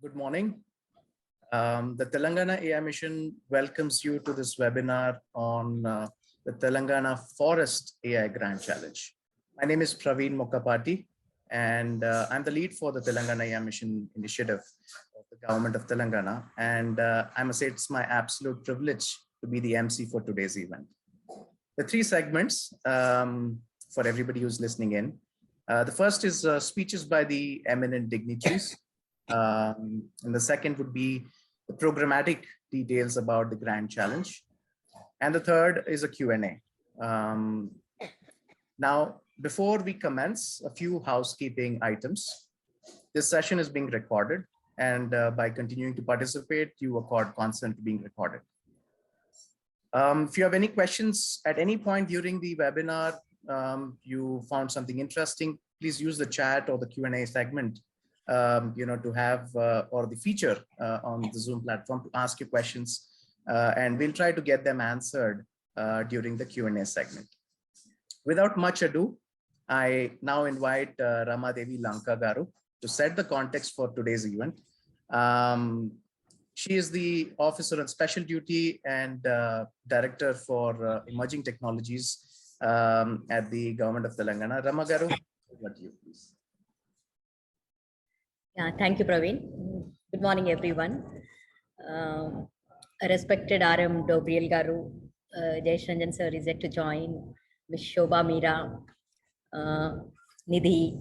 Good morning. The Telangana AI Mission welcomes you to this webinar on the Telangana Forest AI Grand Challenge. My name is Praveen Mokkapati, and I'm the lead for the Telangana AI Mission initiative of the government of Telangana. And I must say it's my absolute privilege to be the MC for today's event. The three segments for everybody who's listening in. The first is speeches by the eminent dignitaries. And the second would be the programmatic details about the grand challenge. And the third is a Q&A. Now, before we commence, a few housekeeping items. This session is being recorded, and by continuing to participate, you accord consent to being recorded. If you have any questions at any point during the webinar, you found something interesting, please use the chat or the Q&A segment to have or the feature on the Zoom platform to ask your questions, and we'll try to get them answered during the Q&A segment. Without much ado, I now invite Ramadevi Lanka Garu to set the context for today's event. She is the Officer on Special Duty and Director for Emerging Technologies at the Government of Telangana. Rama Garu, over to you, please. Yeah, thank you, Praveen. Good morning, everyone. Respected RM Dobriel Garu, Jayesh Ranjan sir is yet to join, Ms. Shobha Meera, Nidhi,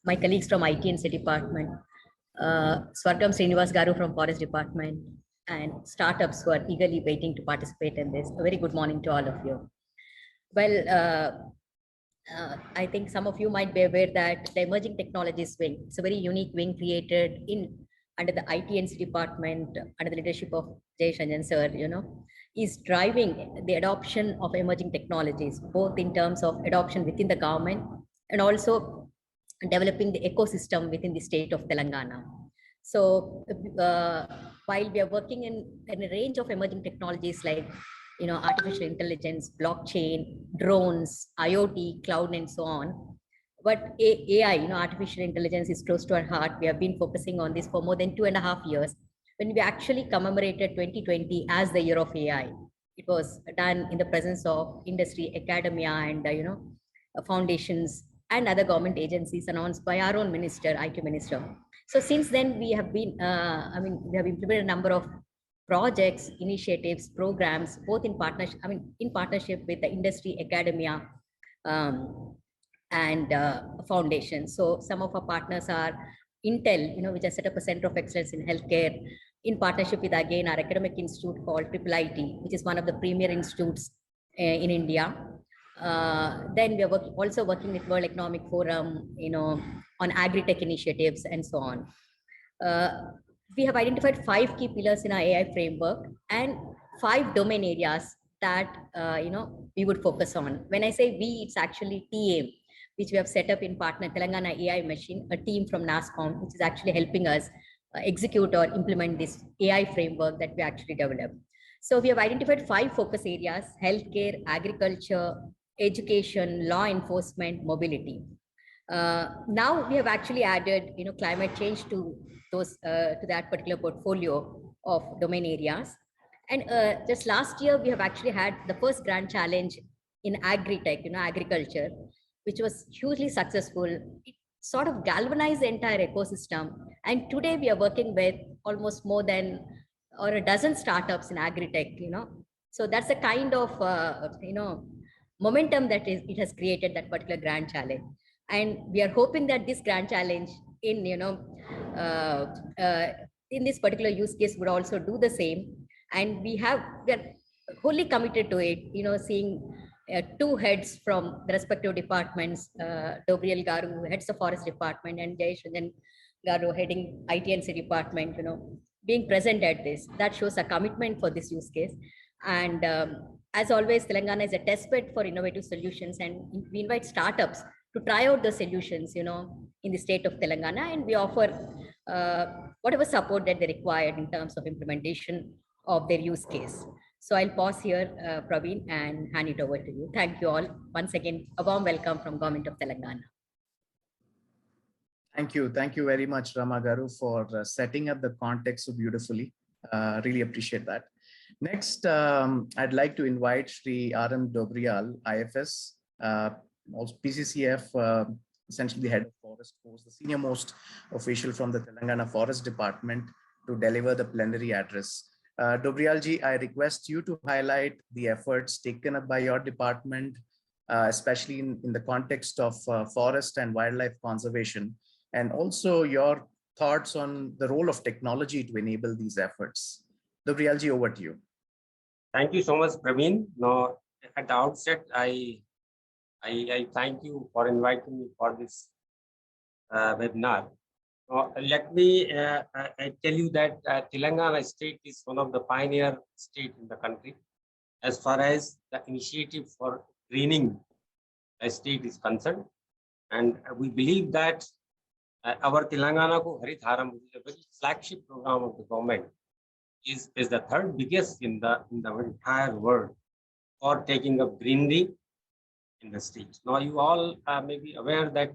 my colleagues from IT and C department, Swargam Srinivas Garu from Forest department, and startups who are eagerly waiting to participate in this. A very good morning to all of you. Well, I think some of you might be aware that the Emerging Technologies Wing, it's a very unique wing created under the IT and C department, under the leadership of Jayesh Ranjan sir, is driving the adoption of emerging technologies, both in terms of adoption within the government and also developing the ecosystem within the state of Telangana. So while we are working in a range of emerging technologies like artificial intelligence, blockchain, drones, IoT, cloud, and so on. But AI, artificial intelligence is close to our heart. We have been focusing on this for more than 2.5 years. When we actually commemorated 2020 as the year of AI, it was done in the presence of industry, academia, and foundations and other government agencies announced by our own minister, IT minister. So since then, we have been, we have implemented a number of projects, initiatives, programs, both in partnership with the industry, academia, and foundations. So some of our partners are Intel, which has set up a center of excellence in healthcare in partnership with, again, our academic institute called IIIT, which is one of the premier institutes in India. Then we are also working with World Economic Forum, on agri-tech initiatives and so on. We have identified 5 key pillars in our AI framework and 5 domain areas that we would focus on. When I say we, it's actually TAIM, which we have set up in partner Telangana AI Machine, a team from NASSCOM, which is actually helping us execute or implement this AI framework that we actually developed. So we have identified 5 focus areas: healthcare, agriculture, education, law enforcement, mobility. Now we have actually added, climate change to that particular portfolio of domain areas. And just last year, we have actually had the first grand challenge in agri-tech, agriculture, which was hugely successful. It sort of galvanized the entire ecosystem. And today we are working with almost more than a dozen startups in agri-tech, So that's the kind of, momentum that it has created, that particular grand challenge. And we are hoping that this grand challenge in this particular use case would also do the same. And we are wholly committed to it, seeing 2 heads from the respective departments, Dobriel Garu, who heads the Forest department, and Jayesh Ranjan Garu heading IT and C department, being present at this. That shows a commitment for this use case. And as always, Telangana is a test bed for innovative solutions, and we invite startups to try out the solutions, in the state of Telangana, and we offer whatever support that they required in terms of implementation of their use case. So I'll pause here, Praveen, and hand it over to you. Thank you all. Once again, a warm welcome from Government of Telangana. Thank you very much, Rama Garu, for setting up the context so beautifully. Really appreciate that. Next, I'd like to invite Shri R.M. Dobrial, IFS, also PCCF, essentially the head of Forest Force, the senior most official from the Telangana Forest Department, to deliver the plenary address. Dobrial ji, I request you to highlight the efforts taken up by your department, especially in the context of forest and wildlife conservation, and also your thoughts on the role of technology to enable these efforts. Dobrial ji, over to you. Thank you so much, Praveen. Now, at the outset, I thank you for inviting me for this webinar. Let me tell you that Telangana state is one of the pioneer state in the country as far as the initiative for greening a state is concerned. And we believe that our Telangana Ko Harit Haram, which is a very flagship program of the government, is the third biggest in the entire world for taking up greenery in the state. Now, you all may be aware that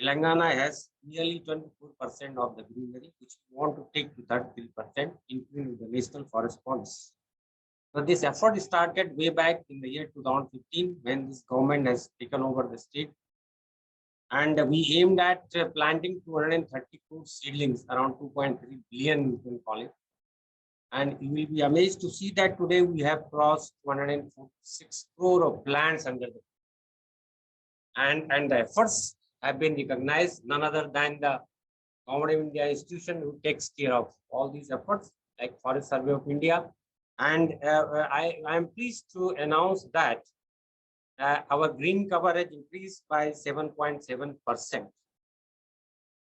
Telangana has nearly 24% of the greenery, which we want to take to 33%, including the national forest policy. So this effort started way back in the year 2015 when this government has taken over the state. And we aimed at planting 230 crore seedlings, around 2.3 billion, you can call it. And you will be amazed to see that today we have crossed 146 crore of plants under the. And the efforts have been recognized, none other than the Government of India institution who takes care of all these efforts, like Forest Survey of India. And I am pleased to announce that our green coverage increased by 7.7%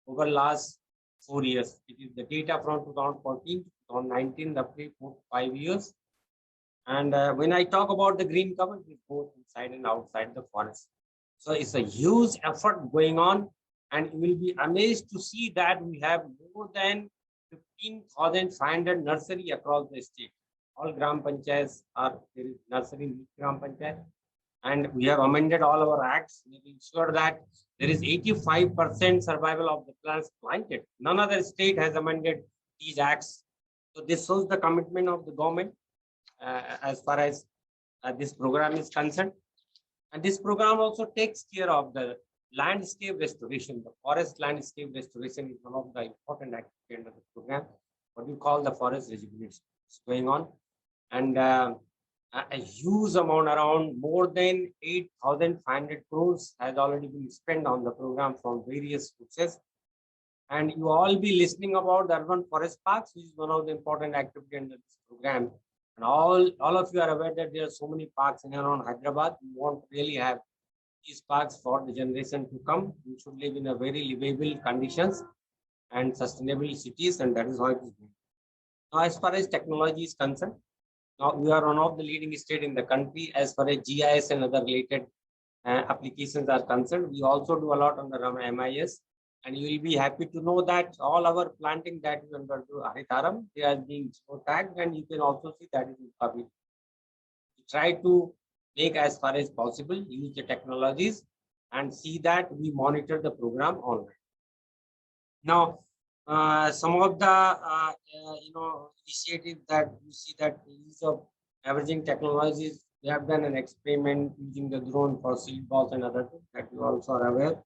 over last 4 years. It is the data from 2014 to 2019, roughly 4 to 5 years. And when I talk about the green coverage, it's both inside and outside the forest. So it's a huge effort going on, and you will be amazed to see that we have more than 15,500 nursery across the state. All Gram Panchayats are there is nursery in Gram Panchayat, and we have amended all our acts. We ensure that there is 85% survival of the plants planted. None other state has amended these acts. So this shows the commitment of the government as far as this program is concerned. And this program also takes care of the landscape restoration. The forest landscape restoration is one of the important activities under the program. What we call the forest rejuvenation is going on. And a huge amount, around more than 8,500 crores has already been spent on the program from various sources. And you all be listening about the urban forest parks, which is one of the important activities under this program. And all of you are aware that there are so many parks in and around Hyderabad. We want to really have these parks for the generation to come. We should live in a very livable conditions and sustainable cities, and that is how it is going. Now, as far as technology is concerned, now we are one of the leading state in the country as far as GIS and other related applications are concerned. We also do a lot on the MIS. And you will be happy to know that all our planting that is under Harit Haram, they are being tagged, and you can also see that it is public. We try to make as far as possible, use the technologies and see that we monitor the program online. Now, some of the initiatives that you see that the use of averaging technologies, we have done an experiment using the drone for seed balls and other things that you also are aware.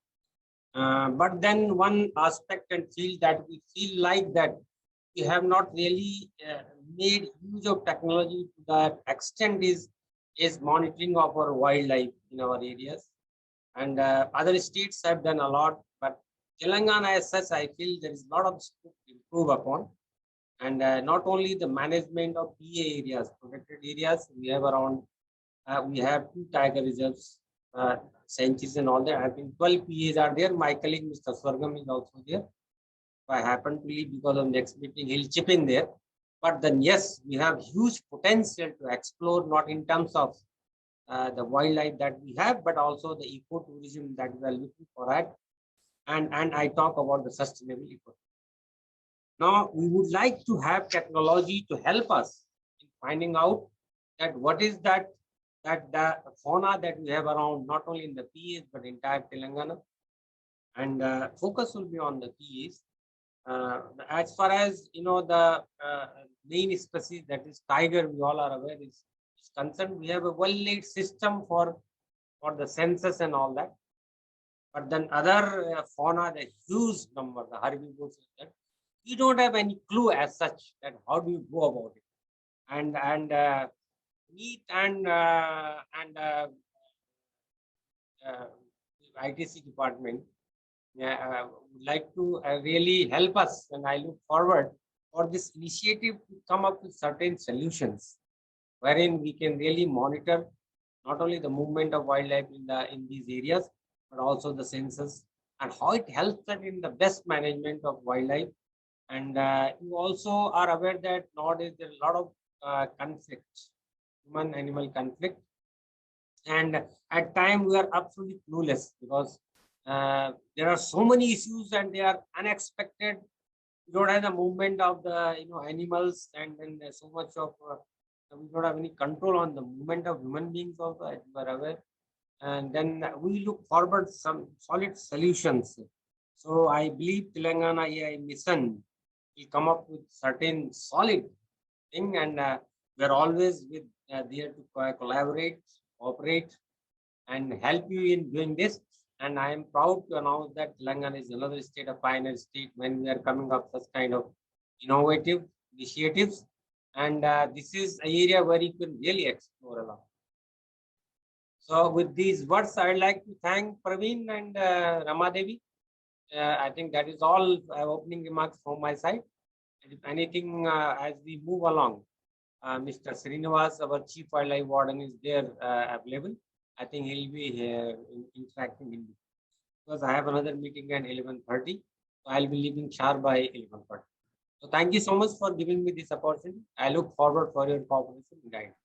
But then one aspect and field that we feel like that we have not really made use of technology to that extent is monitoring of our wildlife in our areas. And other states have done a lot, but Telangana as such, I feel there is a lot of scope to improve upon. And not only the management of PA areas, protected areas, we have around, we have 2 tiger reserves, sanctuaries and all that. I think 12 PAs are there. My colleague Mr. Swargam is also there. If I happen to leave because of next meeting, he'll chip in there. But then yes, we have huge potential to explore, not in terms of the wildlife that we have, but also the ecotourism that we are looking for at. And I talk about the sustainable ecotourism. Now, we would like to have technology to help us in finding out that what is that the fauna that we have around, not only in the PAs, but entire Telangana. and focus will be on the keys. As far as the main species, that is tiger, we all are aware is concerned. We have a well-laid system for the census and all that. But then other fauna, the huge number, the herbivores, we don't have any clue as such that how do you go about it. And meat and ITC department would like to really help us, and I look forward for this initiative to come up with certain solutions wherein we can really monitor not only the movement of wildlife in these areas, but also the census and how it helps us in the best management of wildlife. And you also are aware that nowadays there is a lot of conflict, human-animal conflict, and at times we are absolutely clueless because there are so many issues and they are unexpected. You don't have the movement of the animals, and then there's so much of we don't have any control on the movement of human beings also, as you are aware. And then we look forward some solid solutions. So I believe Telangana AI mission will come up with certain solid thing, and we're always with there to collaborate, cooperate, and help you in doing this. And I am proud to announce that Telangana is another state, a pioneer state, when we are coming up such kind of innovative initiatives. And this is an area where you can really explore a lot. So with these words, I would like to thank Praveen and Ramadevi. I think that is all opening remarks from my side. And if anything, as we move along, Mr. Srinivas, our Chief Wildlife Warden, is there available. I think he'll be here interacting in because I have another meeting at 11:30. So I'll be leaving sharp by 11:30. So thank you so much for giving me this opportunity. I look forward for your cooperation and guidance.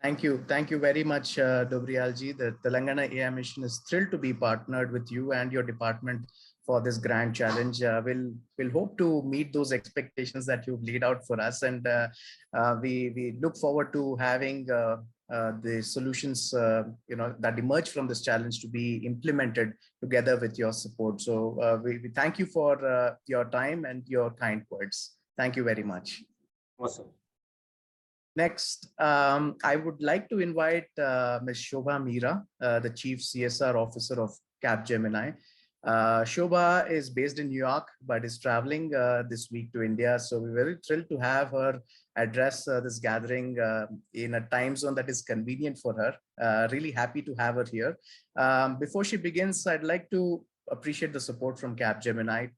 Thank you. Thank you very much, Dobriyalji. The Telangana AI Mission is thrilled to be partnered with you and your department for this grand challenge. We'll hope to meet those expectations that you've laid out for us, and we look forward to having the solutions that emerge from this challenge to be implemented together with your support. So we thank you for your time and your kind words. Thank you very much. Awesome. Next, I would like to invite Ms. Shobha Meera, the Chief CSR Officer of Capgemini. Shobha is based in New York, but is traveling this week to India. So we're very thrilled to have her address this gathering in a time zone that is convenient for her. Really happy to have her here. Before she begins, I'd like to appreciate the support from Capgemini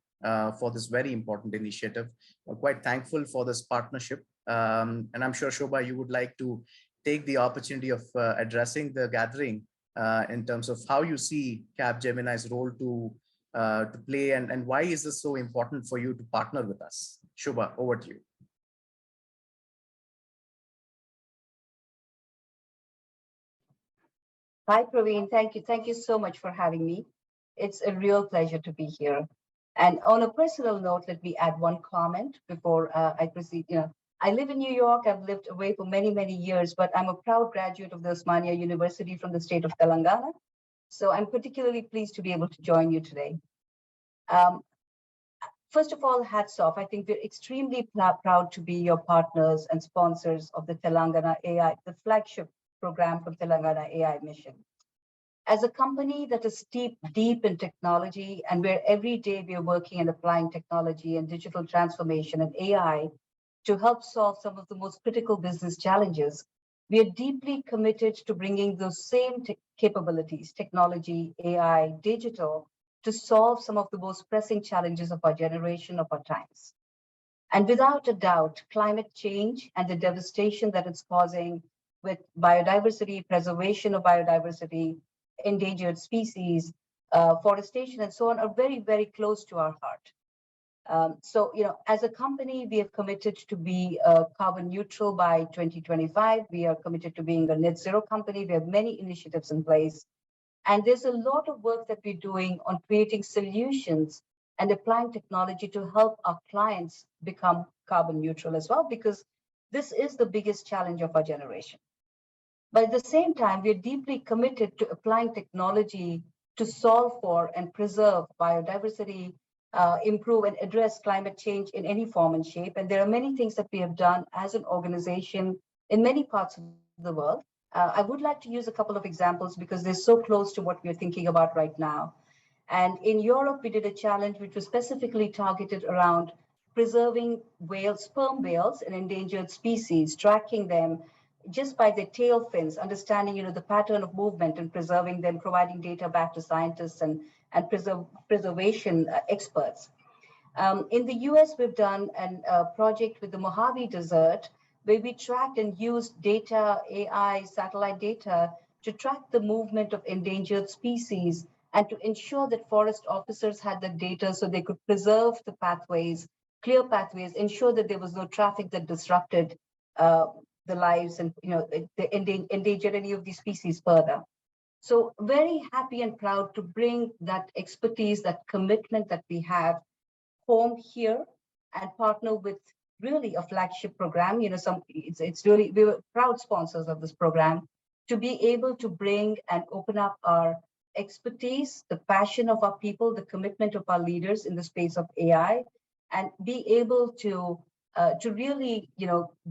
for this very important initiative. We're quite thankful for this partnership. And I'm sure, Shobha, you would like to take the opportunity of addressing the gathering in terms of how you see Capgemini's role to play, and why is this so important for you to partner with us? Shobha, over to you. Hi, Praveen. Thank you. Thank you so much for having me. It's a real pleasure to be here. And on a personal note, let me add one comment before I proceed. I live in New York. I've lived away for many, many years, but I'm a proud graduate of the Osmania University from the state of Telangana. So I'm particularly pleased to be able to join you today. First of all, hats off. I think we're extremely proud to be your partners and sponsors of the Telangana AI, the flagship program from Telangana AI Mission. As a company that is deep in technology, and where every day we are working and applying technology and digital transformation and AI to help solve some of the most critical business challenges, we are deeply committed to bringing those same capabilities, technology, AI, digital, to solve some of the most pressing challenges of our generation, of our times. And without a doubt, climate change and the devastation that it's causing with biodiversity, preservation of biodiversity, endangered species, forestation, and so on are very, very close to our heart. So, as a company, we have committed to be carbon neutral by 2025. We are committed to being a net zero company. We have many initiatives in place. And there's a lot of work that we're doing on creating solutions and applying technology to help our clients become carbon neutral as well, because this is the biggest challenge of our generation. But at the same time, we're deeply committed to applying technology to solve for and preserve biodiversity, improve and address climate change in any form and shape. And there are many things that we have done as an organization in many parts of the world. I would like to use a couple of examples because they're so close to what we're thinking about right now. And in Europe, we did a challenge which was specifically targeted around preserving whales, sperm whales, an endangered species, tracking them just by their tail fins, understanding the pattern of movement and preserving them, providing data back to scientists and preservation experts. In the US, we've done a project with the Mojave Desert, where we tracked and used data, AI, satellite data, to track the movement of endangered species and to ensure that forest officers had the data so they could preserve the pathways, clear pathways, ensure that there was no traffic that disrupted the lives and endangered any of these species further. So very happy and proud to bring that expertise, that commitment that we have home here and partner with really a flagship program. It's really, we were proud sponsors of this program to be able to bring and open up our expertise, the passion of our people, the commitment of our leaders in the space of AI, and be able to really,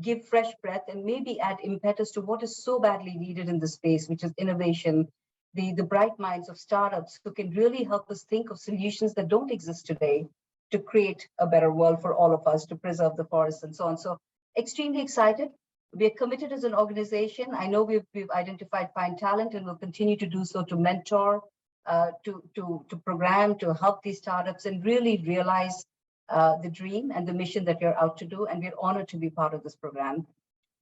give fresh breath and maybe add impetus to what is so badly needed in the space, which is innovation, the bright minds of startups who can really help us think of solutions that don't exist today to create a better world for all of us, to preserve the forests and so on. So extremely excited. We are committed as an organization. I know we've identified fine talent and will continue to do so to mentor, to program, to help these startups and really realize the dream and the mission that you're out to do. And we're honored to be part of this program.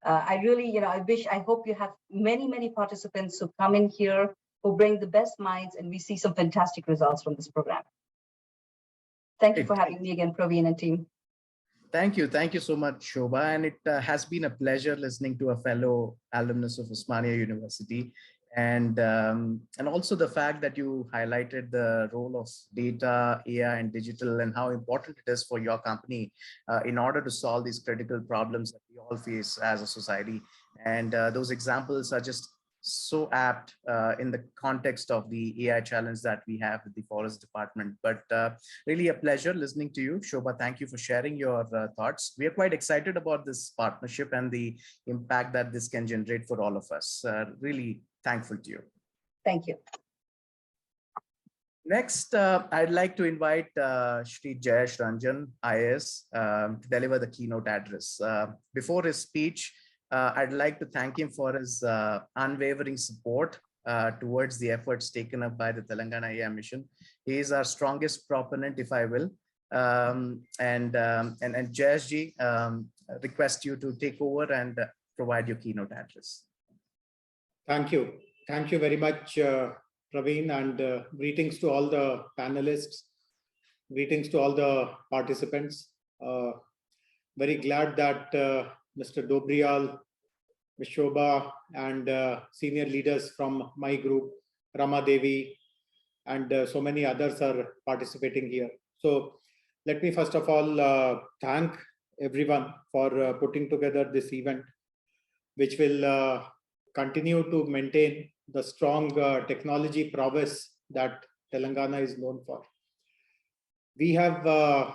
I really, I hope you have many, many participants who come in here, who bring the best minds, and we see some fantastic results from this program. Thank you for having me again, Praveen and team. Thank you. Thank you so much, Shobha. And it has been a pleasure listening to a fellow alumnus of Osmania University. And also the fact that you highlighted the role of data, AI, and digital, and how important it is for your company in order to solve these critical problems that we all face as a society. And those examples are just so apt in the context of the AI challenge that we have with the Forest Department. But really a pleasure listening to you. Shobha, thank you for sharing your thoughts. We are quite excited about this partnership and the impact that this can generate for all of us. Really thankful to you. Thank you. Next, I'd like to invite Shri Jayesh Ranjan, IAS, to deliver the keynote address. Before his speech, I'd like to thank him for his unwavering support towards the efforts taken up by the Telangana AI mission. He is our strongest proponent, if I will. And Jayesh ji, request you to take over and provide your keynote address. Thank you. Thank you very much, Praveen, and greetings to all the panelists. Greetings to all the participants. Very glad that Mr. Dobriyal, Ms. Shobha, and senior leaders from my group, Rama Devi, and so many others are participating here. So let me first of all thank everyone for putting together this event, which will continue to maintain the strong technology prowess that Telangana is known for. We have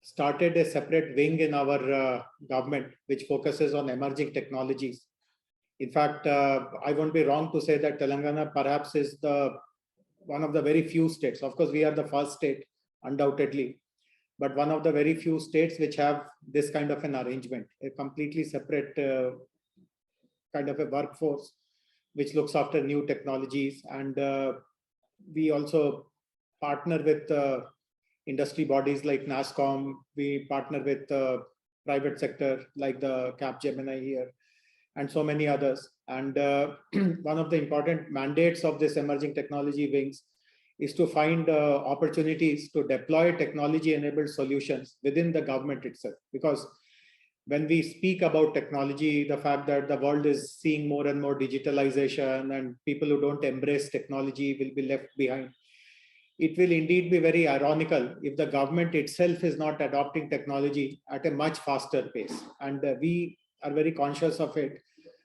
started a separate wing in our government, which focuses on emerging technologies. In fact, I won't be wrong to say that Telangana perhaps is one of the very few states. Of course, we are the first state, undoubtedly, but one of the very few states which have this kind of an arrangement, a completely separate kind of a workforce, which looks after new technologies. And we also partner with industry bodies like NASSCOM. We partner with private sector like the Capgemini here, and so many others. And one of the important mandates of this emerging technology wings is to find opportunities to deploy technology-enabled solutions within the government itself. Because when we speak about technology, the fact that the world is seeing more and more digitalization and people who don't embrace technology will be left behind. It will indeed be very ironical if the government itself is not adopting technology at a much faster pace. And we are very conscious of it.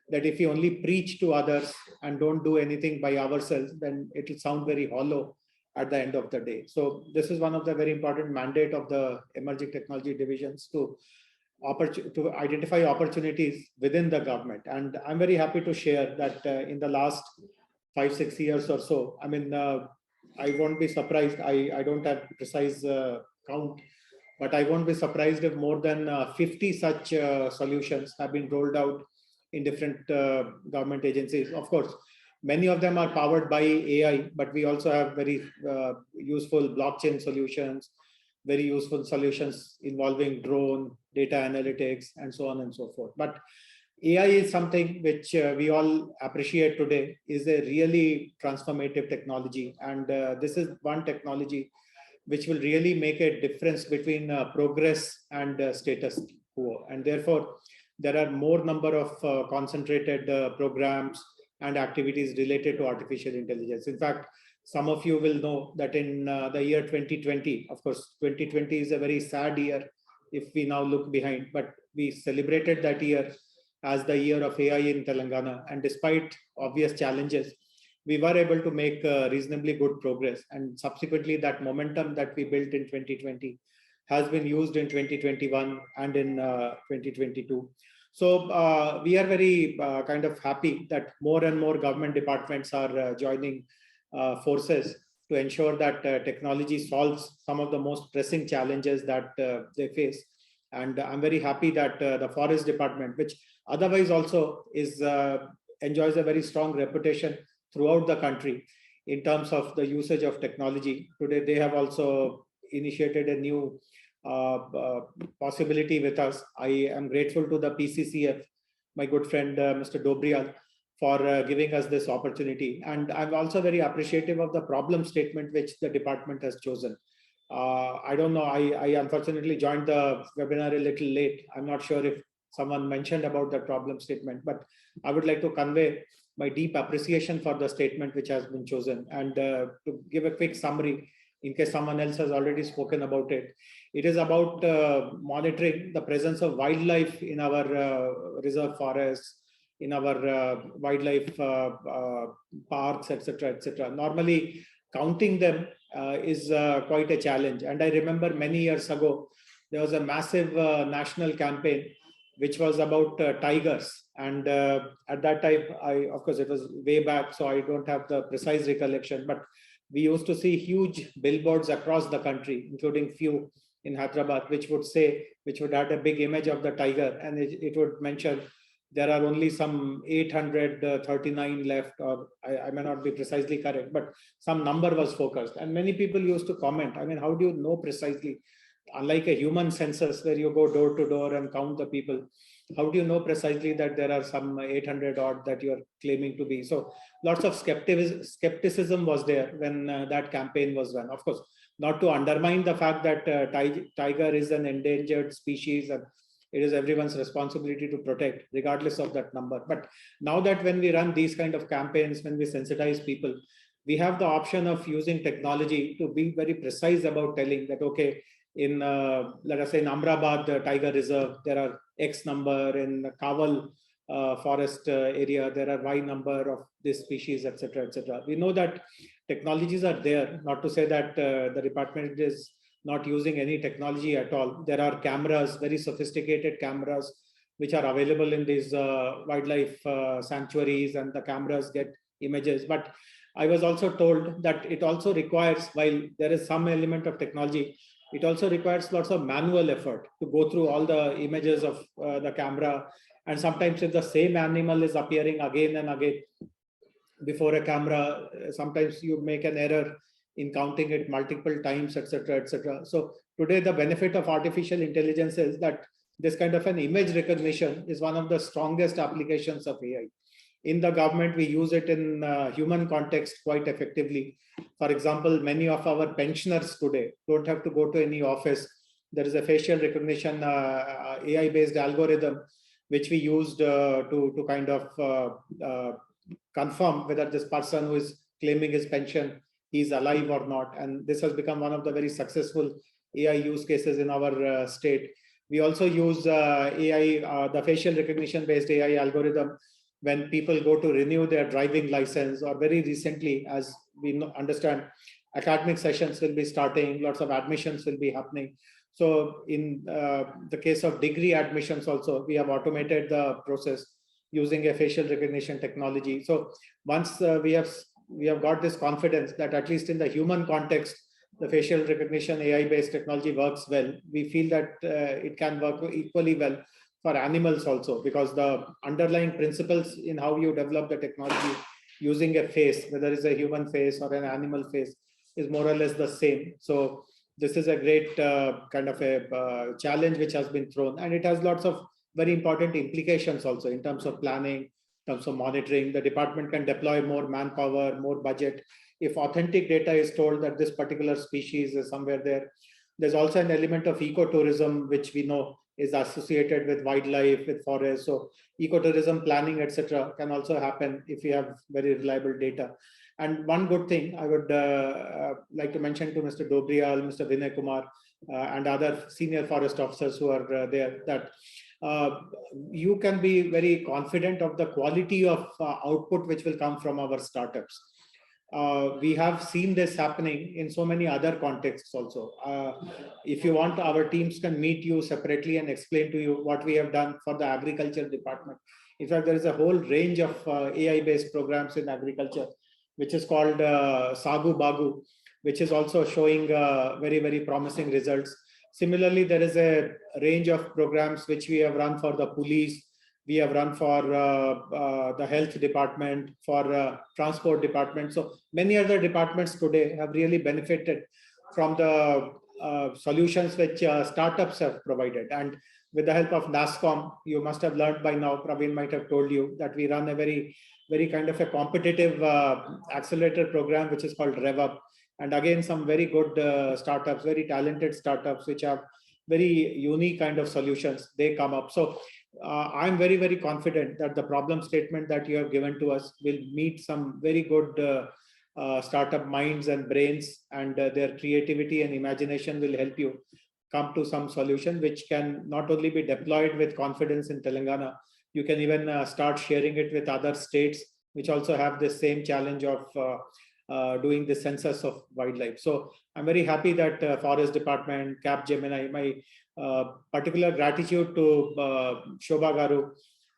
that if we only preach to others and don't do anything by ourselves, then it will sound very hollow at the end of the day. So this is one of the very important mandate of the emerging technology divisions to identify opportunities within the government. And I'm very happy to share that in the last 5-6 years or so, I mean, I won't be surprised. I don't have precise count, but I won't be surprised if more than 50 such solutions have been rolled out in different government agencies. Of course, many of them are powered by AI, but we also have very useful blockchain solutions, very useful solutions involving drone, data analytics, and so on and so forth. But AI is something which we all appreciate today, is a really transformative technology. And this is one technology which will really make a difference between progress and status quo. And therefore, there are more number of concentrated programs and activities related to artificial intelligence. In fact, some of you will know that in the year 2020, of course, 2020 is a very sad year if we now look behind, but we celebrated that year as the year of AI in Telangana. And despite obvious challenges, we were able to make reasonably good progress. And subsequently, that momentum that we built in 2020 has been used in 2021 and in 2022. So we are very kind of happy that more and more government departments are joining forces to ensure that technology solves some of the most pressing challenges that they face. And I'm very happy that the Forest Department, which otherwise also is enjoys a very strong reputation throughout the country in terms of the usage of technology. Today, they have also initiated a new possibility with us. I am grateful to the PCCF, my good friend, Mr. Dobriyal, for giving us this opportunity. And I'm also very appreciative of the problem statement which the department has chosen. I don't know, I unfortunately joined the webinar a little late. I'm not sure if someone mentioned about the problem statement, but I would like to convey my deep appreciation for the statement which has been chosen. And to give a quick summary, in case someone else has already spoken about it, it is about monitoring the presence of wildlife in our reserve forests, in our wildlife parks, etc., etc. Normally, counting them is quite a challenge. And I remember many years ago, there was a massive national campaign which was about tigers. And at that time, of course, it was way back, so I don't have the precise recollection, but we used to see huge billboards across the country, including few in Hyderabad, which would add a big image of the tiger. And it would mention there are only some 839 left, or I may not be precisely correct, but some number was focused. And many people used to comment, I mean, how do you know precisely? Unlike a human census where you go door to door and count the people, how do you know precisely that there are some 800 odd that you are claiming to be? So lots of skepticism was there when that campaign was run. Of course, not to undermine the fact that tiger is an endangered species and it is everyone's responsibility to protect regardless of that number. But now that when we run these kind of campaigns, when we sensitize people, we have the option of using technology to be very precise about telling that, okay, in let us say in Amrabad Tiger Reserve, there are X number. In Kaval forest area, there are Y number of this species, etc., etc. We know that technologies are there, not to say that the department is not using any technology at all. There are cameras, very sophisticated cameras, which are available in these wildlife sanctuaries, and the cameras get images. But I was also told that it also requires, while there is some element of technology, it also requires lots of manual effort to go through all the images of the camera. And sometimes if the same animal is appearing again and again before a camera, sometimes you make an error in counting it multiple times, etc., etc. So today, the benefit of artificial intelligence is that this kind of an image recognition is one of the strongest applications of AI. In the government, we use it in human context quite effectively. For example, many of our pensioners today don't have to go to any office. There is a facial recognition AI-based algorithm which we used to kind of confirm whether this person who is claiming his pension is alive or not. And this has become one of the very successful AI use cases in our state. We also use AI, the facial recognition based AI algorithm when people go to renew their driving license, or very recently, as we understand, academic sessions will be starting, lots of admissions will be happening. So in the case of degree admissions also, we have automated the process using a facial recognition technology. So once we have got this confidence that at least in the human context, the facial recognition AI-based technology works well, we feel that it can work equally well for animals also, because the underlying principles in how you develop the technology using a face, whether it's a human face or an animal face, is more or less the same. So this is a great kind of a challenge which has been thrown, and it has lots of very important implications also in terms of planning, in terms of monitoring. The department can deploy more manpower, more budget. If authentic data is told that this particular species is somewhere there, there's also an element of ecotourism, which we know is associated with wildlife, with forests. So ecotourism planning, etc., can also happen if you have very reliable data. And one good thing I would like to mention to Mr. Dobriyal, Mr. Vinay Kumar, and other senior forest officers who are there, that you can be very confident of the quality of output which will come from our startups. We have seen this happening in so many other contexts also. If you want, our teams can meet you separately and explain to you what we have done for the agriculture department. In fact, there is a whole range of AI-based programs in agriculture, which is called Sagu Bagu, which is also showing very, very promising results. Similarly, there is a range of programs which we have run for the police, we have run for the health department, for transport department. So many other departments today have really benefited from the solutions which startups have provided. And with the help of NASSCOM, you must have learned by now, Praveen might have told you, that we run a very kind of a competitive accelerator program, which is called RevUp. And again, some very good startups, very talented startups, which have very unique kind of solutions, they come up. So I'm very, very confident that the problem statement that you have given to us will meet some very good startup minds and brains, and their creativity and imagination will help you come to some solution which can not only be deployed with confidence in Telangana, you can even start sharing it with other states which also have the same challenge of doing the census of wildlife. So I'm very happy that Forest Department, Capgemini, my particular gratitude to Shobha Garu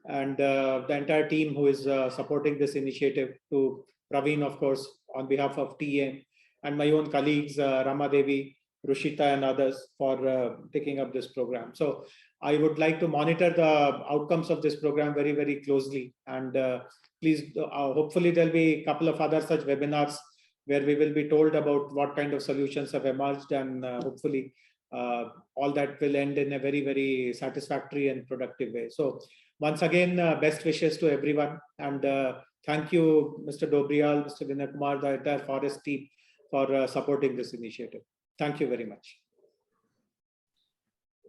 and the entire team who is supporting this initiative, to Praveen, of course, on behalf of TM, and my own colleagues, Rama Devi, Rushita, and others for taking up this program. So I would like to monitor the outcomes of this program very, very closely. And please, hopefully there'll be a couple of other such webinars where we will be told about what kind of solutions have emerged, and hopefully all that will end in a very, very satisfactory and productive way. So once again, best wishes to everyone. And thank you, Mr. Dobriyal, Mr. Vinay Kumar, the entire Forest team for supporting this initiative. Thank you very much.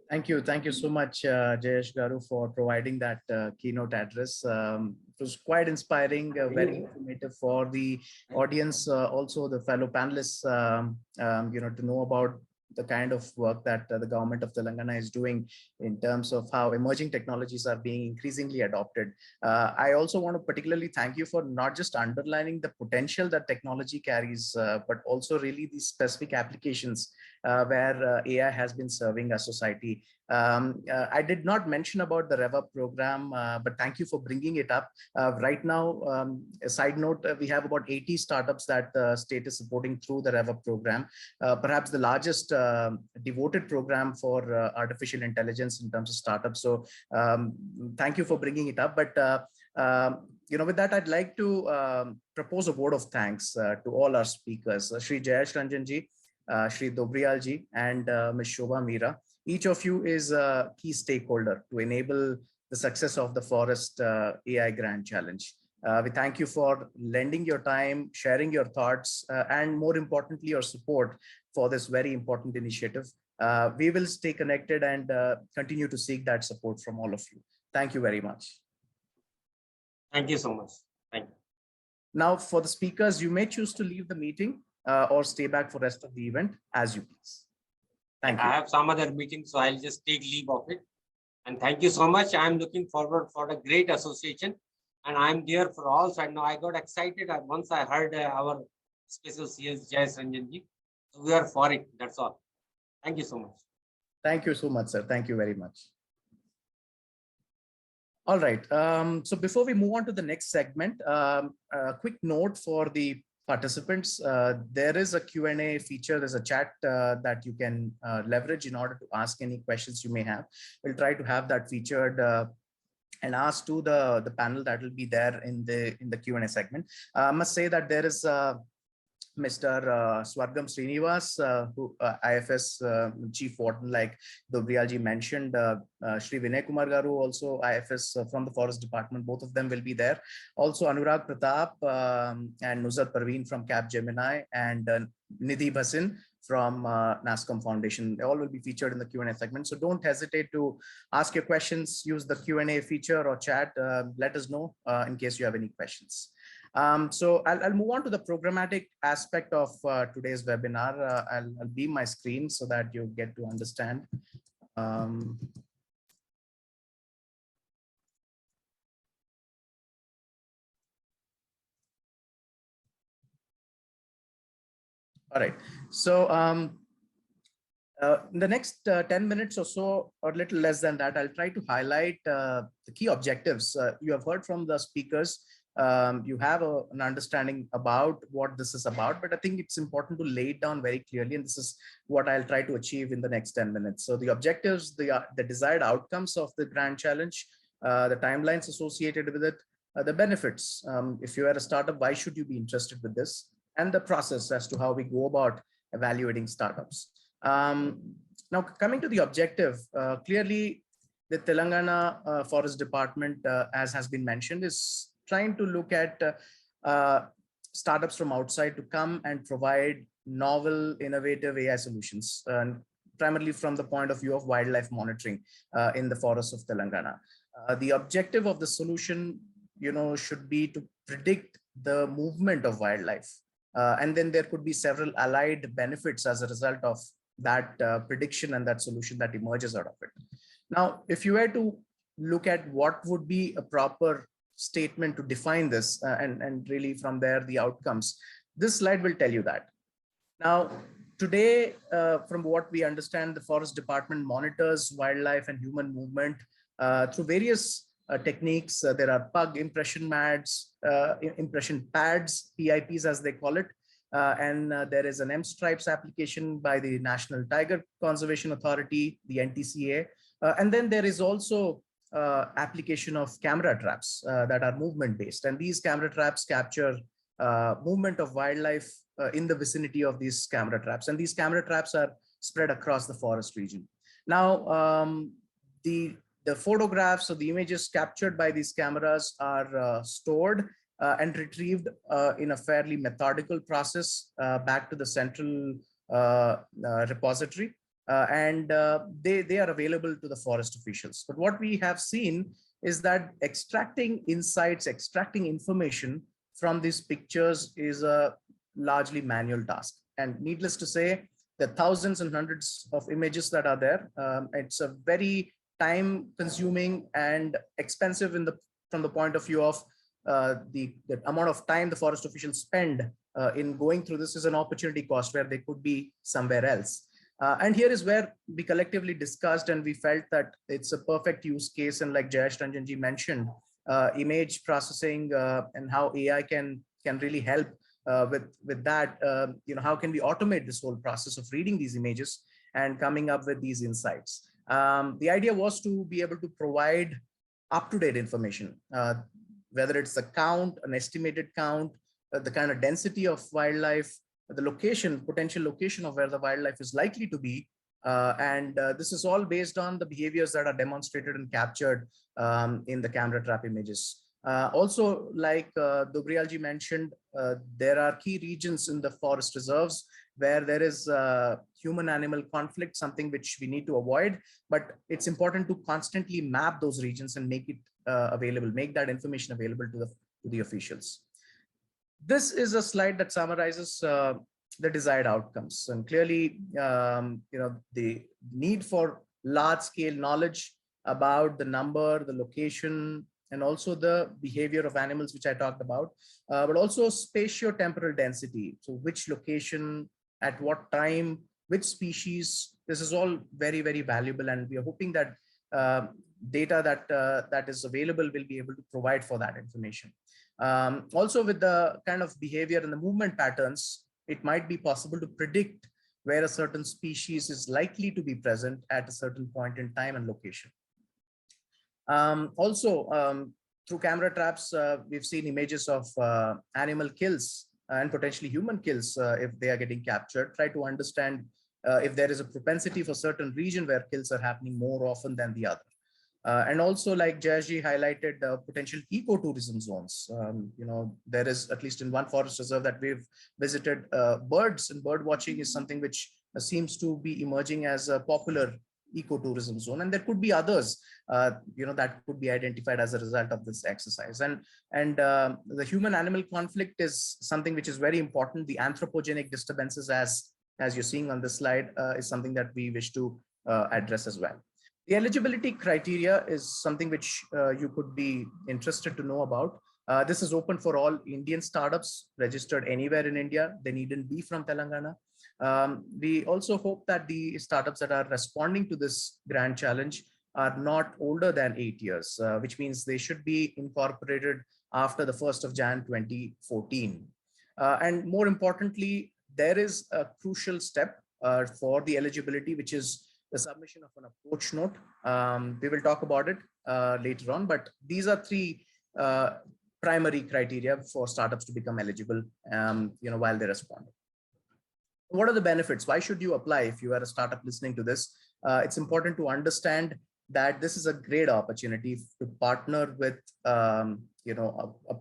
Thank you. Thank you so much, Jayesh Garu, for providing that keynote address. It was quite inspiring, very informative for the audience, also the fellow panelists, to know about the kind of work that the government of Telangana is doing in terms of how emerging technologies are being increasingly adopted. I also want to particularly thank you for not just underlining the potential that technology carries, but also really these specific applications where AI has been serving our society. I did not mention about the RevUp program, but thank you for bringing it up. Right now, a side note, we have about 80 startups that the state is supporting through the RevUp program, perhaps the largest devoted program for artificial intelligence in terms of startups. So thank you for bringing it up. But with that, I'd like to propose a word of thanks to all our speakers, Shri Jayesh Ranjan ji, Shri Dobriyal ji, and Ms. Shobha Meera. Each of you is a key stakeholder to enable the success of the Forest AI Grand Challenge. We thank you for lending your time, sharing your thoughts, and more importantly, your support for this very important initiative. We will stay connected and continue to seek that support from all of you. Thank you very much. Thank you so much. Thank you. Now, for the speakers, you may choose to leave the meeting or stay back for the rest of the event as you please. Thank you. I have some other meeting, so I'll just take leave of it. And thank you so much. I'm looking forward for a great association and I'm there for all sides. Now I got excited once I heard our special CS Jayas Ranjanji. So we are for it. That's all. Thank you so much. Thank you so much, sir. Thank you very much. All right. So before we move on to the next segment, a quick note for the participants. There is a Q&A feature. There's a chat that you can leverage in order to ask any questions you may have. We'll try to have that featured and asked to the panel that will be there in the Q&A segment. I must say that there is Mr. Swargam Srinivas, who IFS Chief Warden, like Dobriyalji mentioned, Shri Vinay Kumar Garu, also IFS from the Forest Department. Both of them will be there. Also Anurag Pratap and Nuzar Parveen from Capgemini, and Nidhi Bhasin from NASCOM Foundation. They all will be featured in the Q&A segment. So don't hesitate to ask your questions. Use the Q&A feature or chat. Let us know in case you have any questions. So I'll move on to the programmatic aspect of today's webinar. I'll beam my screen so that you get to understand. All right. So in the next 10 minutes or so, or a little less than that, I'll try to highlight the key objectives. You have heard from the speakers. You have an understanding about what this is about, but I think it's important to lay it down very clearly, and this is what I'll try to achieve in the next 10 minutes. So the objectives, the desired outcomes of the grand challenge, the timelines associated with it, the benefits. If you are a startup, why should you be interested with this? And the process as to how we go about evaluating startups. Now, coming to the objective, clearly the Telangana Forest Department, as has been mentioned, is trying to look at startups from outside to come and provide novel, innovative AI solutions, primarily from the point of view of wildlife monitoring in the forests of Telangana. The objective of the solution, should be to predict the movement of wildlife. And then there could be several allied benefits as a result of that prediction and that solution that emerges out of it. Now, if you were to look at what would be a proper statement to define this and really from there the outcomes, this slide will tell you that. Now, today, from what we understand, the Forest Department monitors wildlife and human movement through various techniques. There are pug impression impression pads, PIPs as they call it, and there is an M-Stripes application by the National Tiger Conservation Authority, the NTCA, and then there is also application of camera traps that are movement based, and these camera traps capture movement of wildlife in the vicinity of these camera traps, and these camera traps are spread across the forest region. Now, the photographs or the images captured by these cameras are stored and retrieved in a fairly methodical process back to the central repository. And they are available to the forest officials. But what we have seen is that extracting insights, extracting information from these pictures is a largely manual task. And needless to say, the thousands and hundreds of images that are there, it's a very time consuming and expensive from the point of view of the amount of time the forest officials spend in going through this is an opportunity cost where they could be somewhere else. And here is where we collectively discussed and we felt that it's a perfect use case. And like Jayesh Ranjanji mentioned, image processing and how AI can really help with that. How can we automate this whole process of reading these images and coming up with these insights? The idea was to be able to provide up-to-date information, whether it's the count, an estimated count, the kind of density of wildlife, the location, potential location of where the wildlife is likely to be. And this is all based on the behaviors that are demonstrated and captured in the camera trap images. Also, like Dobriyalji mentioned, there are key regions in the forest reserves where there is human-animal conflict, something which we need to avoid, but it's important to constantly map those regions and make it available, make that information available to the officials. This is a slide that summarizes the desired outcomes, and clearly, the need for large-scale knowledge about the number, the location, and also the behavior of animals, which I talked about, but also spatio-temporal density. So which location, at what time, which species, this is all very, very valuable. And we are hoping that data that is available will be able to provide for that information. Also with the kind of behavior and the movement patterns, it might be possible to predict where a certain species is likely to be present at a certain point in time and location. Through camera traps, we've seen images of animal kills and potentially human kills if they are getting captured. Try to understand if there is a propensity for certain region where kills are happening more often than the other. And also, like Jayaji highlighted, potential ecotourism zones. There is, at least in one forest reserve that we've visited, birds, and bird watching is something which seems to be emerging as a popular ecotourism zone. And there could be others, that could be identified as a result of this exercise. And the human-animal conflict is something which is very important. The anthropogenic disturbances, as you're seeing on this slide, is something that we wish to address as well. The eligibility criteria is something which you could be interested to know about. This is open for all Indian startups registered anywhere in India. They needn't be from Telangana. We also hope that the startups that are responding to this grand challenge are not older than 8 years, which means they should be incorporated after the 1st of Jan 2014. And more importantly, there is a crucial step for the eligibility, which is the submission of an approach note. We will talk about it later on, but these are three primary criteria for startups to become eligible, while they respond. What are the benefits? Why should you apply if you are a startup listening to this? It's important to understand that this is a great opportunity to partner with a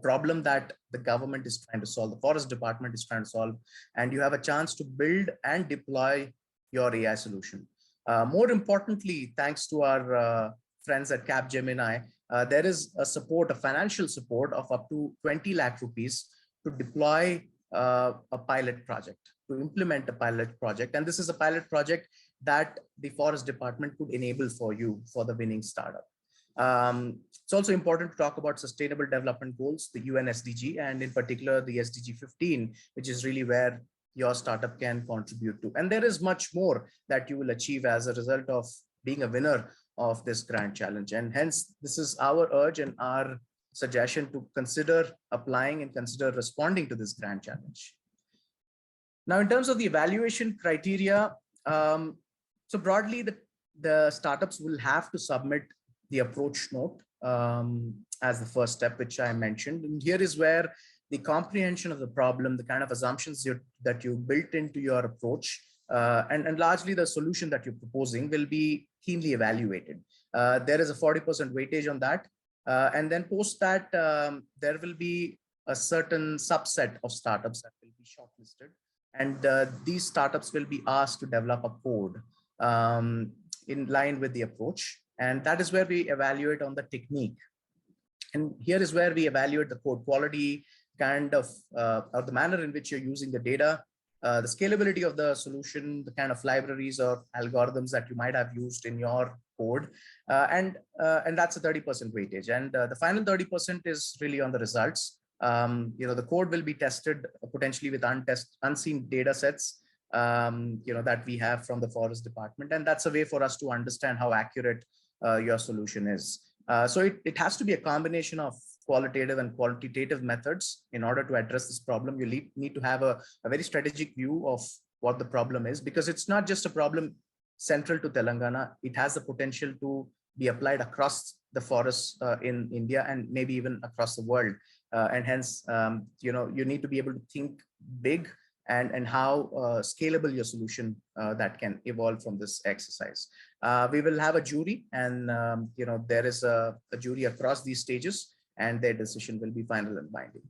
problem that the government is trying to solve, the forest department is trying to solve, and you have a chance to build and deploy your AI solution. More importantly, thanks to our friends at Capgemini, there is a financial support of up to 20 lakh rupees to deploy a pilot project, to implement a pilot project. And this is a pilot project that the forest department could enable for you for the winning startup. It's also important to talk about sustainable development goals, the UN SDG, and in particular the SDG 15, which is really where your startup can contribute to. And there is much more that you will achieve as a result of being a winner of this grand challenge. And hence, this is our urge and our suggestion to consider applying and consider responding to this grand challenge. Now, in terms of the evaluation criteria, so broadly, the startups will have to submit the approach note as the first step, which I mentioned. And here is where the comprehension of the problem, the kind of assumptions that you built into your approach, and largely the solution that you're proposing will be keenly evaluated. There is a 40% weightage on that. And then post that, there will be a certain subset of startups that will be shortlisted. And these startups will be asked to develop a code in line with the approach. And that is where we evaluate on the technique. And here is where we evaluate the code quality, or the manner in which you're using the data, the scalability of the solution, the kind of libraries or algorithms that you might have used in your code. And that's a 30% weightage. And the final 30% is really on the results. The code will be tested potentially with unseen data sets, that we have from the forest department. And that's a way for us to understand how accurate your solution is. So it has to be a combination of qualitative and quantitative methods in order to address this problem. You need to have a very strategic view of what the problem is, because it's not just a problem central to Telangana. It has the potential to be applied across the forests in India and maybe even across the world. And hence, you need to be able to think big and how scalable your solution that can evolve from this exercise. We will have a jury, and there is a jury across these stages, and their decision will be final and binding.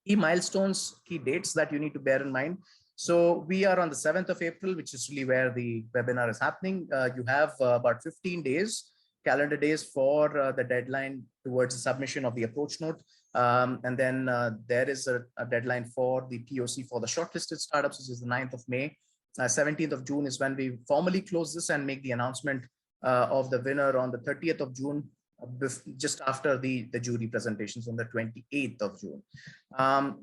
Key milestones, key dates that you need to bear in mind. So we are on the 7th of April, which is really where the webinar is happening. You have about 15 days, calendar days for the deadline towards the submission of the approach note. And then there is a deadline for the POC for the shortlisted startups, which is the 9th of May. 17th of June is when we formally close this and make the announcement of the winner on the 30th of June. just after the jury presentations on the 28th of June.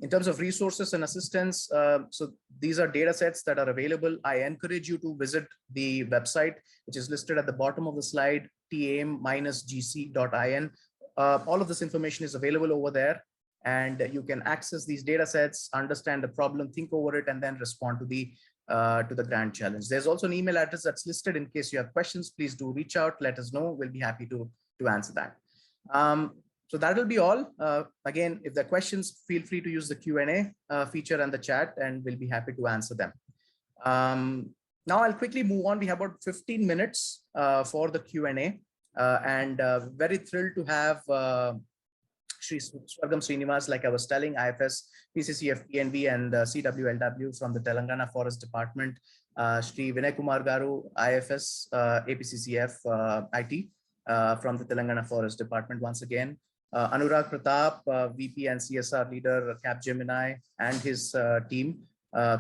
In terms of resources and assistance, so these are data sets that are available. I encourage you to visit the website, which is listed at the bottom of the slide, tam-gc.in. All of this information is available over there, and you can access these data sets, understand the problem, think over it, and then respond to the grant challenge. There's also an email address that's listed in case you have questions. Please do reach out, let us know. We'll be happy to answer that. So that will be all. Again, if there are questions, feel free to use the Q&A feature and the chat, and we'll be happy to answer them. Now I'll quickly move on. We have about 15 minutes for the Q&A, and very thrilled to have Shri Swargam Srinivas, like I was telling, IFS, PCCF, PNB, and CWLW from the Telangana Forest Department. Shri Vinay Kumar Garu, IFS, APCCF, IT from the Telangana Forest Department once again. Anurag Pratap, VP and CSR leader, Capgemini, and his team,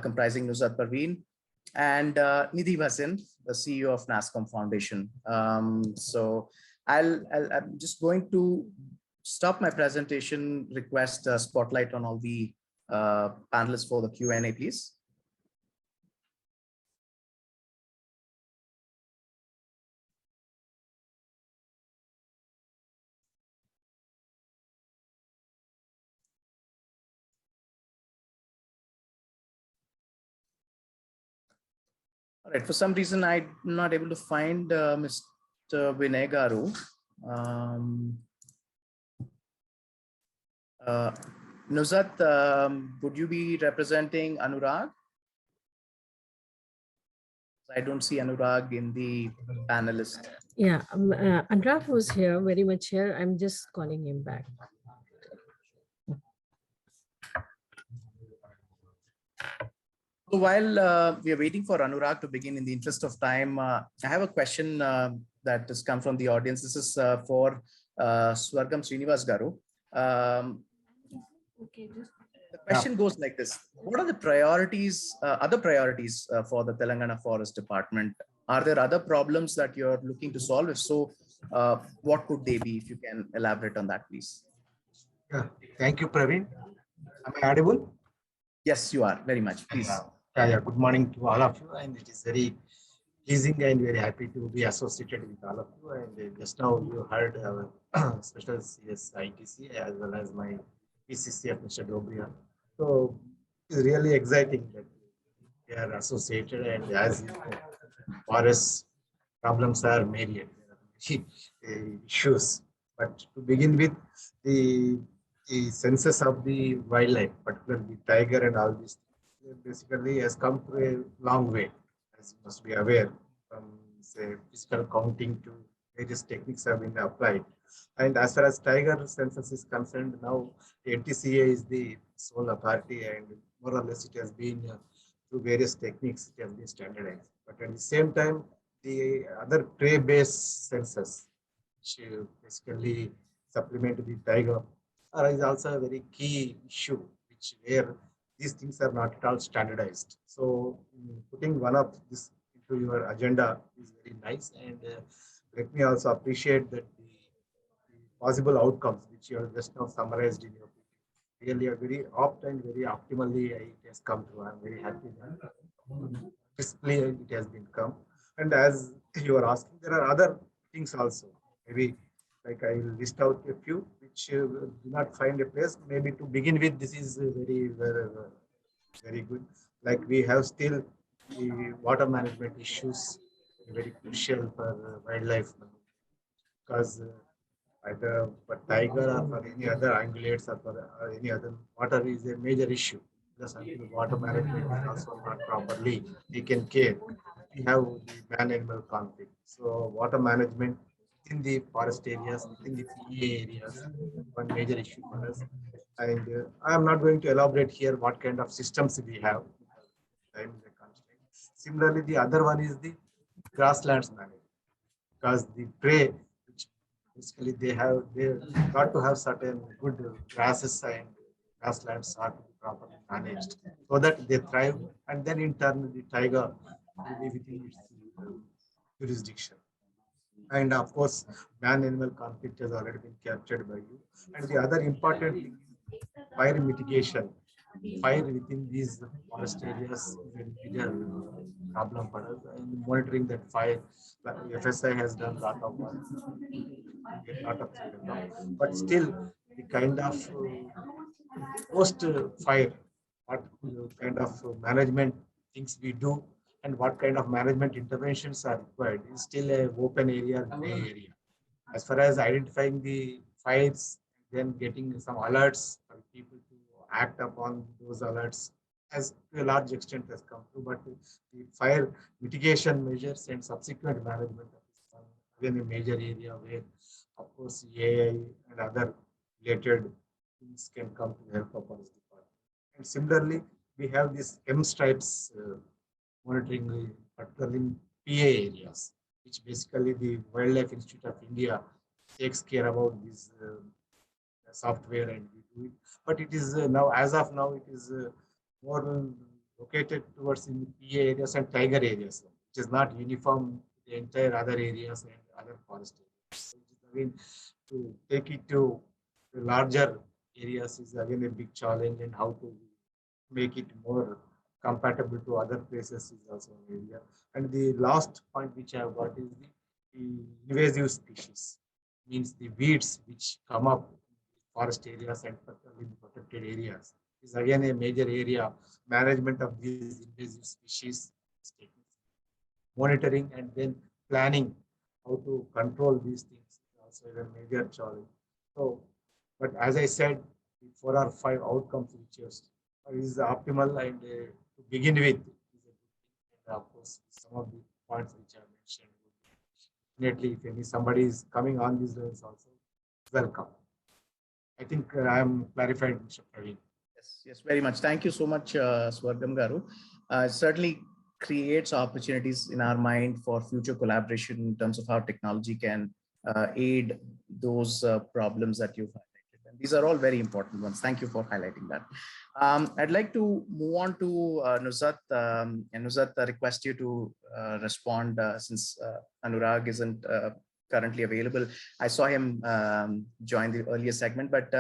comprising Nuzhat Parveen, and Nidhi Bhasin, the CEO of NASCOM Foundation. So I'm just going to stop my presentation, request a spotlight on all the panelists for the Q&A, please. All right, for some reason, I'm not able to find Mr. Vinay Garu. Nuzhat, would you be representing Anurag? I don't see Anurag in the panelist. Yeah, Anurag was here, very much here. I'm just calling him back. So while we are waiting for Anurag to begin, in the interest of time, I have a question that has come from the audience. This is for Swargam Srinivas Garu. The question goes like this: what are the priorities, other priorities for the Telangana Forest Department? Are there other problems that you're looking to solve? If so, what could they be? If you can elaborate on that, please. Yeah, thank you, Praveen. Am I audible? Yes, you are, very much, please. Yeah, good morning to all of you, and it is very pleasing and very happy to be associated with all of you. And just now you heard our special CS ITC as well as my PCCF, Mr. Dobria. So it's really exciting that they are associated, and as you know, forest problems are myriad issues. But to begin with, the census of the wildlife, particularly the tiger and all this, basically has come to a long way, as you must be aware, from say physical counting to various techniques have been applied. And as far as tiger census is concerned, now the NTCA is the sole authority, and more or less it has been through various techniques it has been standardized. But at the same time, the other prey-based census, which basically supplement to the tiger, is also a very key issue, which where these things are not at all standardized. So putting one of this into your agenda is very nice. And let me also appreciate that the possible outcomes which you have just now summarized in your really are very opt and very optimally it has come through. I'm very happy that display it has been come. And as you are asking, there are other things also. Maybe like I will list out a few which do not find a place. Maybe to begin with, this is very good. Like we have still the water management issues, very crucial for wildlife, because either for tiger or for any other ungulates or for any other, water is a major issue. Plus, until water management is also not properly taken care, we have the man-animal conflict. So water management in the forest areas, in the PA areas, one major issue for us. And I am not going to elaborate here what kind of systems we have. Similarly, the other one is the grasslands management, because the prey, which basically they got to have certain good grasses and grasslands are to be properly managed so that they thrive, and then in turn the tiger will be within its jurisdiction. And of course, man-animal conflict has already been captured by you. And the other important thing is fire mitigation. Fire within these forest areas is a major problem for us. And monitoring that fire, FSI has done a lot of work, get a lot of children now. But still, the kind of post fire, what kind of management things we do, and what kind of management interventions are required is still a open area, gray area. As far as identifying the fires, then getting some alerts for people to act upon those alerts as to a large extent has come through, but the fire mitigation measures and subsequent management is again a major area where, of course, AI and other related things can come to help of us department. And similarly, we have this M stripes monitoring, particularly in PA areas, which basically the Wildlife Institute of India takes care about this software and we do it. But it is now, as of now, it is more located towards in PA areas and tiger areas, which is not uniform the entire other areas and other forest areas. So it is again to take it to the larger areas is again a big challenge, and how to make it more compatible to other places is also an area. And the last point which I have got is the invasive species, means the weeds which come up in forest areas and particularly in protected areas is again a major area. Management of these invasive species, monitoring and then planning how to control these things is also a major challenge. So, but as I said, the 4 or 5 outcomes which is optimal, and to begin with, and of course, some of the points which I mentioned. Definitely, if somebody is coming on these lines also, welcome. I think I am clarified, Mr. Praveen. Yes, very much. Thank you so much, Swargam Garu. Certainly creates opportunities in our mind for future collaboration in terms of how technology can aid those problems that you've highlighted. And these are all very important ones. Thank you for highlighting that. I'd like to move on to Nuzhat. And Nuzhat, I request you to respond since Anurag isn't currently available. I saw him join the earlier segment, but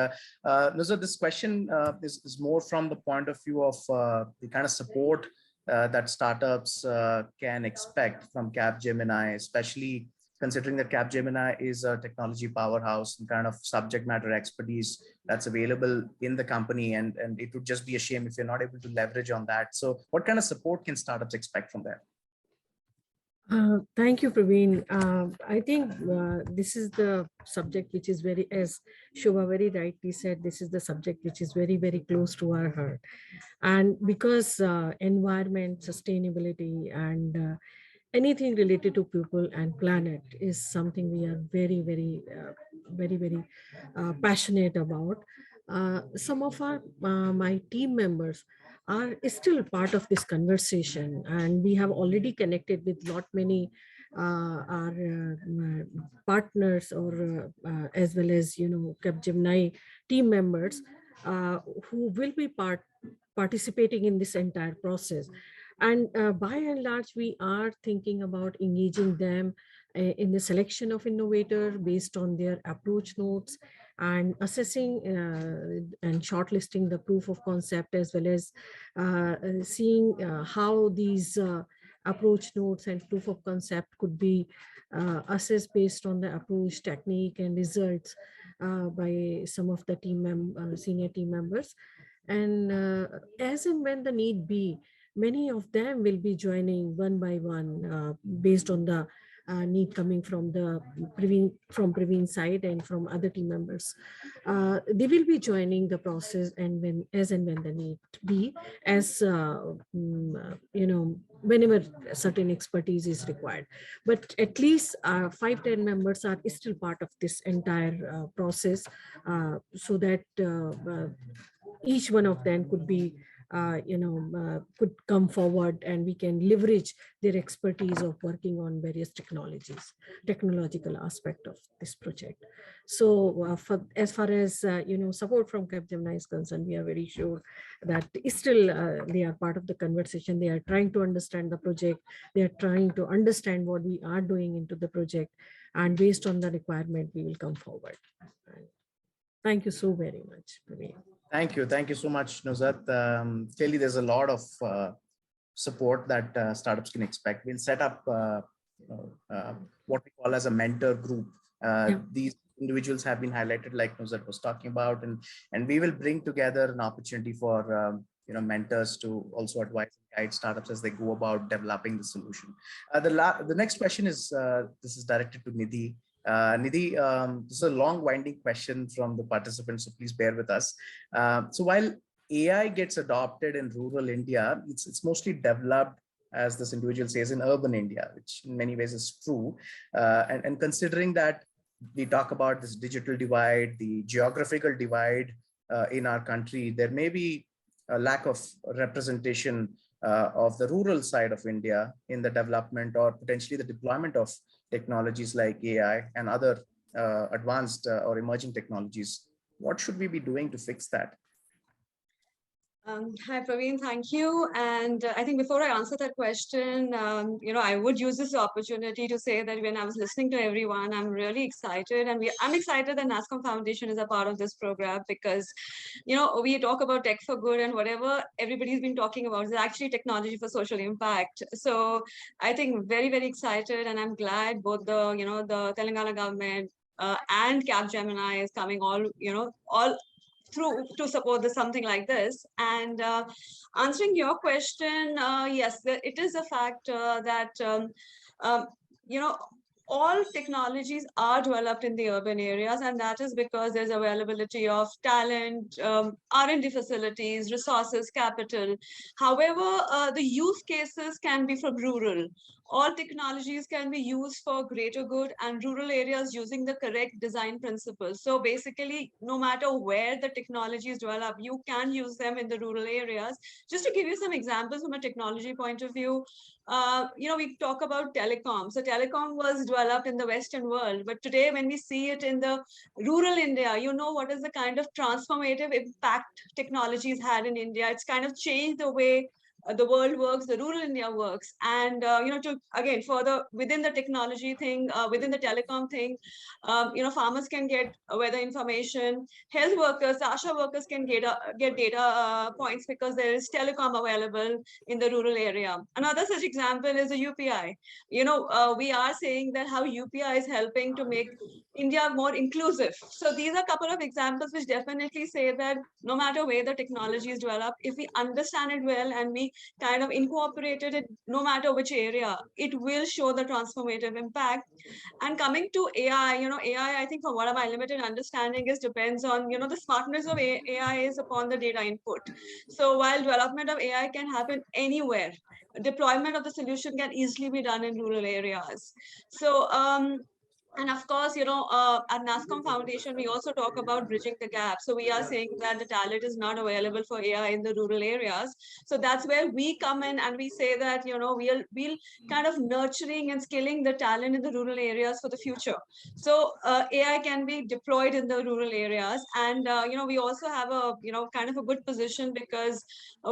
Nuzhat, this question is more from the point of view of the kind of support that startups can expect from Capgemini, especially considering that Capgemini is a technology powerhouse and kind of subject matter expertise that's available in the company. And it would just be a shame if you're not able to leverage on that. So what kind of support can startups expect from there? Thank you, Praveen. I think this is the subject which is very, as Shobha very rightly said, this is the subject which is very, very close to our heart. And because environment, sustainability, and anything related to people and planet is something we are very, very passionate about. Some of my team members are still part of this conversation, and we have already connected with lot many our partners, or as well as Capgemini team members who will be participating in this entire process. And by and large, we are thinking about engaging them in the selection of innovator based on their approach notes, and assessing and shortlisting the proof of concept, as well as seeing how these approach notes and proof of concept could be assessed based on the approach technique and results by some of the senior team members. And as and when the need be, many of them will be joining one by one based on the need coming from the Praveen's side and from other team members. They will be joining the process, and as and when the need be, as whenever certain expertise is required. But at least 5-10 members are still part of this entire process, so that each one of them could be could come forward, and we can leverage their expertise of working on various technological aspect of this project. So as far as support from Capgemini is concerned, we are very sure that still they are part of the conversation. They are trying to understand the project. They are trying to understand what we are doing into the project, and based on the requirement, we will come forward. Thank you so very much, Praveen. Thank you so much, Nuzhat. Clearly, there's a lot of support that startups can expect. We'll set up what we call as a mentor group. These individuals have been highlighted, like Nuzhat was talking about, and we will bring together an opportunity for mentors to also advise and guide startups as they go about developing the solution. The next question is this is directed to Nidhi. Nidhi, this is a long winding question from the participants, so please bear with us. So while AI gets adopted in rural India, it's mostly developed, as this individual says, in urban India, which in many ways is true. And considering that we talk about this digital divide, the geographical divide in our country, there may be a lack of representation of the rural side of India in the development or potentially the deployment of technologies like AI and other advanced or emerging technologies. What should we be doing to fix that? Hi, Praveen, thank you. And I think before I answer that question, I would use this opportunity to say that when I was listening to everyone, I'm really excited. And I'm excited that NASSCOM Foundation is a part of this program because, we talk about tech for good, and whatever everybody's been talking about is actually technology for social impact. So I think very, very excited. And I'm glad both the Telangana government and Capgemini is coming all through to support something like this. And answering your question, yes, it is a fact that all technologies are developed in the urban areas, and that is because there's availability of talent, R&D facilities, resources, capital. However, the use cases can be from rural. All technologies can be used for greater good, and rural areas using the correct design principles. So basically, no matter where the technology is developed, you can use them in the rural areas. Just to give you some examples from a technology point of view, we talk about telecom. So telecom was developed in the Western world, but today when we see it in the rural India, what is the kind of transformative impact technologies had in India. It's kind of changed the way the world works, the rural India works. And, to again, further within the technology thing, within the telecom thing, farmers can get weather information, health workers, ASHA workers can get data points because there is telecom available in the rural area. Another such example is the UPI. We are saying that how UPI is helping to make India more inclusive. So these are a couple of examples which definitely say that no matter where the technology is developed, if we understand it well and we kind of incorporated it, no matter which area, it will show the transformative impact. And coming to AI, AI, I think from what my limited understanding is, depends on, the smartness of AI is upon the data input. So while development of AI can happen anywhere, deployment of the solution can easily be done in rural areas. So, and of course, at NASSCOM Foundation, we also talk about bridging the gap. So we are saying that the talent is not available for AI in the rural areas. So that's where we come in and we say that, we'll kind of nurturing and skilling the talent in the rural areas for the future. So AI can be deployed in the rural areas. And, we also have a, kind of a good position because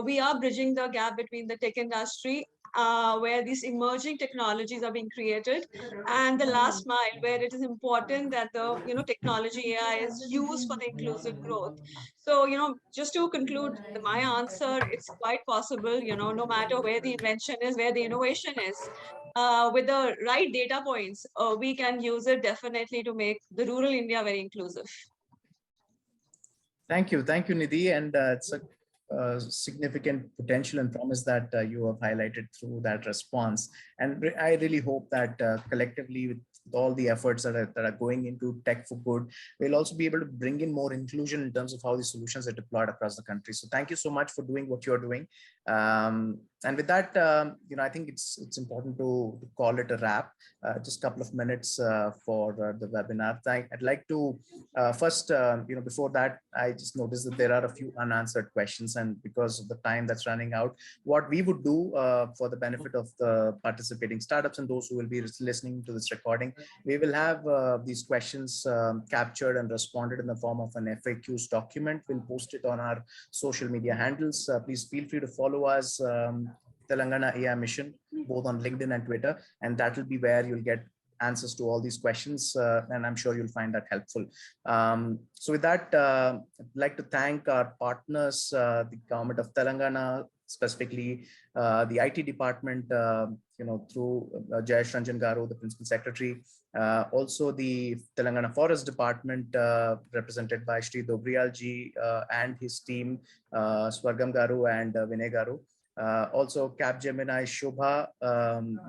we are bridging the gap between the tech industry where these emerging technologies are being created, and the last mile where it is important that the technology AI is used for the inclusive growth. So just to conclude my answer, it's quite possible, no matter where the invention is, where the innovation is, with the right data points, we can use it definitely to make the rural India very inclusive. Thank you, Nidhi, and it's a significant potential and promise that you have highlighted through that response. And I really hope that collectively, with all the efforts that are going into tech for good, we'll also be able to bring in more inclusion in terms of how the solutions are deployed across the country. So thank you so much for doing what you're doing. And with that, I think it's important to call it a wrap. Just a couple of minutes for the webinar. I'd like to first, before that, I just noticed that there are a few unanswered questions, and because of the time that's running out, what we would do for the benefit of the participating startups and those who will be listening to this recording, we will have these questions captured and responded in the form of an FAQs document. We'll post it on our social media handles. Please feel free to follow us, Telangana AI Mission, both on LinkedIn and Twitter, and that will be where you'll get answers to all these questions, and I'm sure you'll find that helpful. So with that, I'd like to thank our partners, the Government of Telangana, specifically the IT department, through Jayesh Ranjan Garu, the Principal Secretary, also the Telangana Forest Department, represented by Shri Dobriyalji and his team, Swargam Garu and Vinay Garu. Also Capgemini Shobha,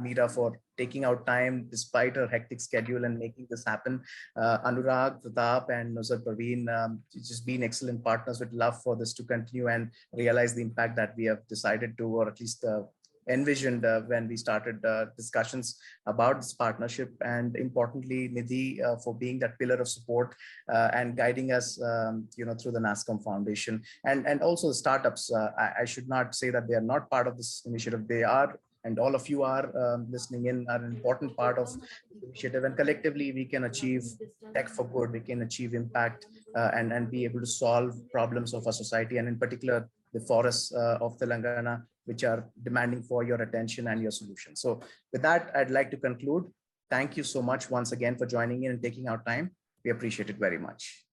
Meera, for taking out time despite her hectic schedule and making this happen. Anurag, Pratap, and Nuzar Parveen, just been excellent partners. With love for this to continue and realize the impact that we have decided to, or at least envisioned when we started discussions about this partnership. And importantly, Nidhi, for being that pillar of support and guiding us through the NASSCOM Foundation, and also the startups. I should not say that they are not part of this initiative. They are, and all of you are listening in, are an important part of the initiative, and collectively we can achieve tech for good. We can achieve impact and be able to solve problems of our society, and in particular the forests of Telangana, which are demanding for your attention and your solution. So with that, I'd like to conclude. Thank you so much once again for joining in and taking our time. We appreciate it very much.